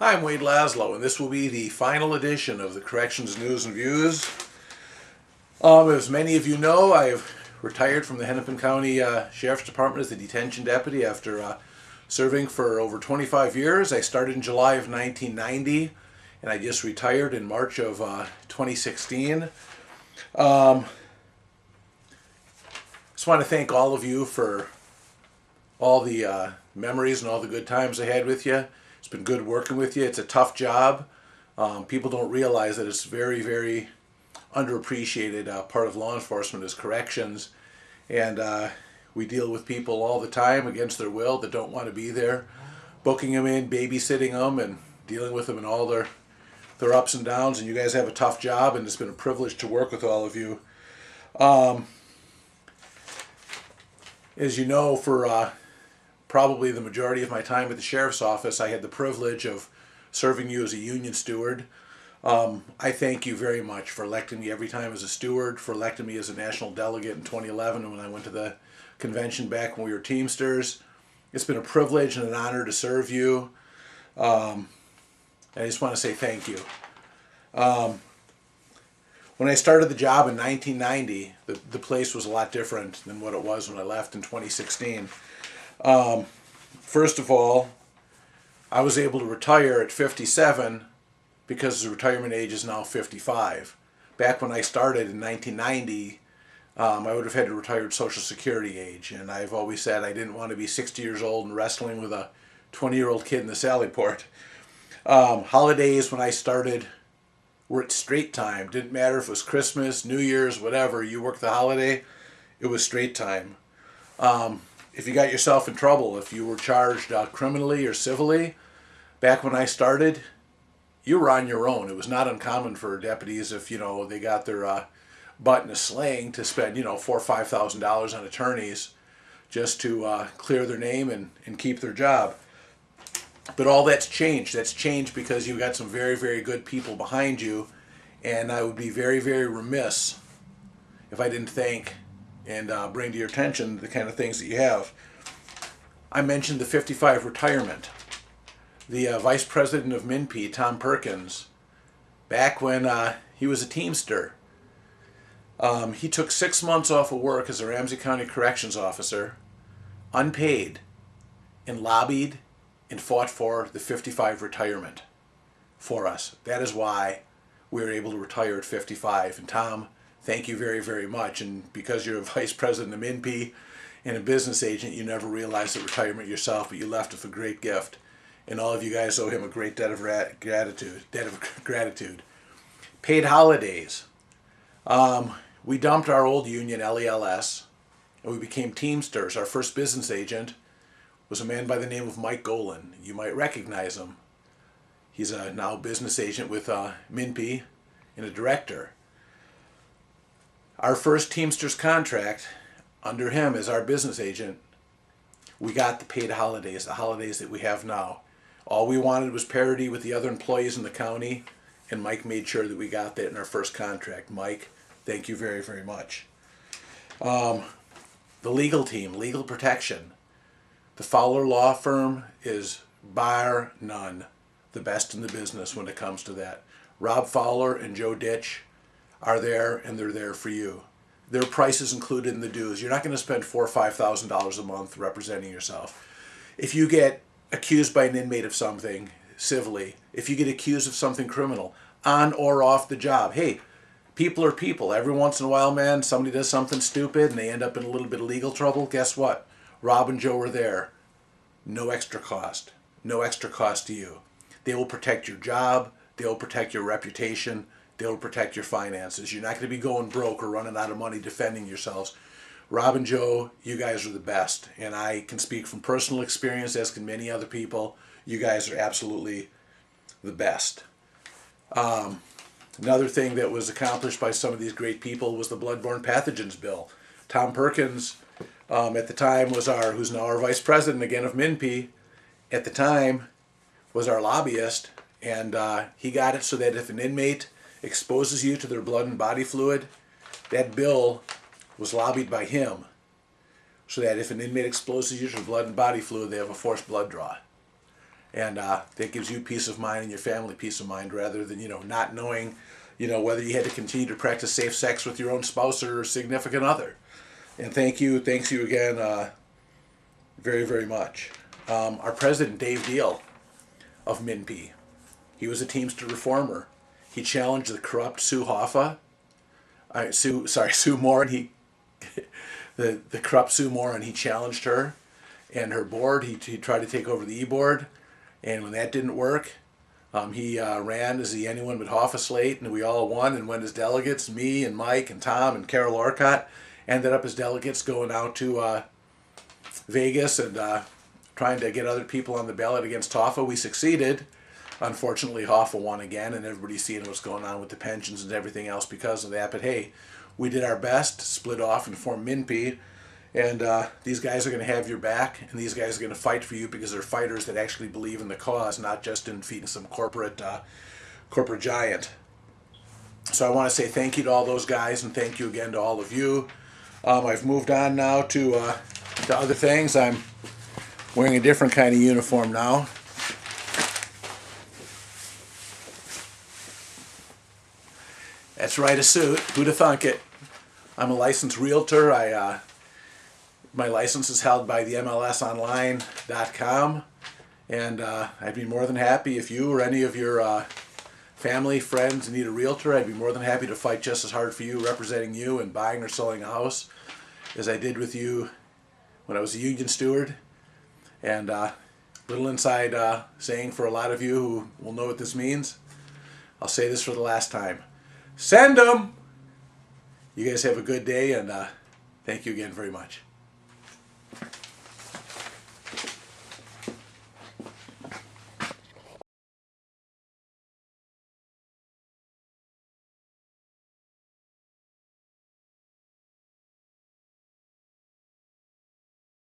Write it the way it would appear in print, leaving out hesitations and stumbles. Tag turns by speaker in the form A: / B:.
A: Hi, I'm Wade Laszlo, and this will be the final edition of the Corrections News and Views. As many of you know, I've retired from the Hennepin County Sheriff's Department as the detention deputy after serving for over 25 years. I started in July of 1990, and I just retired in March of 2016. Just want to thank all of you for all the memories and all the good times I had with you. It's been good working with you. It's a tough job. People don't realize that it's very, very underappreciated part of law enforcement is corrections. And we deal with people all the time against their will that don't want to be there. Booking them in, babysitting them, and dealing with them in all their ups and downs. And you guys have a tough job, and it's been a privilege to work with all of you. As you know, for probably the majority of my time at the Sheriff's Office, I had the privilege of serving you as a union steward. I thank you very much for electing me every time as a steward, for electing me as a national delegate in 2011 when I went to the convention back when we were Teamsters. It's been a privilege and an honor to serve you. I just want to say thank you. When I started the job in 1990, the place was a lot different than what it was when I left in 2016. First of all, I was able to retire at 57 because the retirement age is now 55. Back when I started in 1990, I would have had to retire at Social Security age, and I've always said I didn't want to be 60 years old and wrestling with a 20-year-old kid in the Sallyport. Holidays when I started were at straight time. Didn't matter if it was Christmas, New Year's, whatever. You worked the holiday, it was straight time. If you got yourself in trouble, if you were charged criminally or civilly, back when I started, you were on your own. It was not uncommon for deputies, if they got their butt in a sling, to spend $4,000 or $5,000 on attorneys just to clear their name and keep their job. But all that's changed. That's changed because you've got some very, very good people behind you, and I would be very, very remiss if I didn't thank and bring to your attention the kind of things that you have. I mentioned the 55 retirement. The vice president of MNP, Tom Perkins, back when he was a Teamster, he took 6 months off of work as a Ramsey County Corrections Officer, unpaid, and lobbied and fought for the 55 retirement for us. That is why we were able to retire at 55. And Tom, thank you very, very much. And because you're a vice president of MNP and a business agent, you never realized the retirement yourself, but you left us a great gift. And all of you guys owe him a great debt of gratitude. Paid holidays. We dumped our old union, LELS, and we became Teamsters. Our first business agent was a man by the name of Mike Golan. You might recognize him. He's a now business agent with MNP and a director. Our first Teamsters contract, under him as our business agent, we got the paid holidays, the holidays that we have now. All we wanted was parity with the other employees in the county, and Mike made sure that we got that in our first contract. Mike, thank you very, very much. The legal team, legal protection. The Fowler Law Firm is bar none the best in the business when it comes to that. Rob Fowler and Joe Ditch are there, and they're there for you. Their price is included in the dues. You're not going to spend $4,000 or $5,000 a month representing yourself. If you get accused by an inmate of something civilly, if you get accused of something criminal, on or off the job, hey, people are people. Every once in a while, man, somebody does something stupid and they end up in a little bit of legal trouble. Guess what? Rob and Joe are there. No extra cost. No extra cost to you. They will protect your job. They will protect your reputation. They will protect your finances. You're not going to be going broke or running out of money defending yourselves. Rob and Joe, you guys are the best. And I can speak from personal experience, as can many other people. You guys are absolutely the best. Another thing that was accomplished by some of these great people was the bloodborne pathogens bill. Tom Perkins, at the time, who's now our vice president again of MNP, at the time was our lobbyist, and he got it so that if an inmate exposes you to their blood and body fluid, that bill was lobbied by him so that if an inmate exposes you to blood and body fluid, they have a forced blood draw. And that gives you peace of mind and your family peace of mind, rather than, not knowing, whether you had to continue to practice safe sex with your own spouse or significant other. And thanks you again, very, very much. Our president, Dave Deal of MNP, he was a Teamster reformer. He challenged the corrupt Sue Hoffa, Sue Moran. The corrupt Sue Moran. He challenged her and her board. He tried to take over the e-board, and when that didn't work, he ran as the anyone but Hoffa slate, and we all won and went as delegates. Me and Mike and Tom and Carol Orcott ended up as delegates, going out to Vegas and trying to get other people on the ballot against Hoffa. We succeeded. Unfortunately, Hoffa won again, and everybody's seeing what's going on with the pensions and everything else because of that. But hey, we did our best, split off and formed MNP, and these guys are going to have your back, and these guys are going to fight for you because they're fighters that actually believe in the cause, not just in feeding some corporate giant. So I want to say thank you to all those guys, and thank you again to all of you. I've moved on now to other things. I'm wearing a different kind of uniform now. That's right, a suit. Who'd have thunk it? I'm a licensed realtor. My license is held by the MLSonline.com, and I'd be more than happy if you or any of your family, friends need a realtor. I'd be more than happy to fight just as hard for you, representing you and buying or selling a house, as I did with you when I was a union steward. And little inside saying for a lot of you who will know what this means, I'll say this for the last time. Send them! You guys have a good day, and thank you again very much.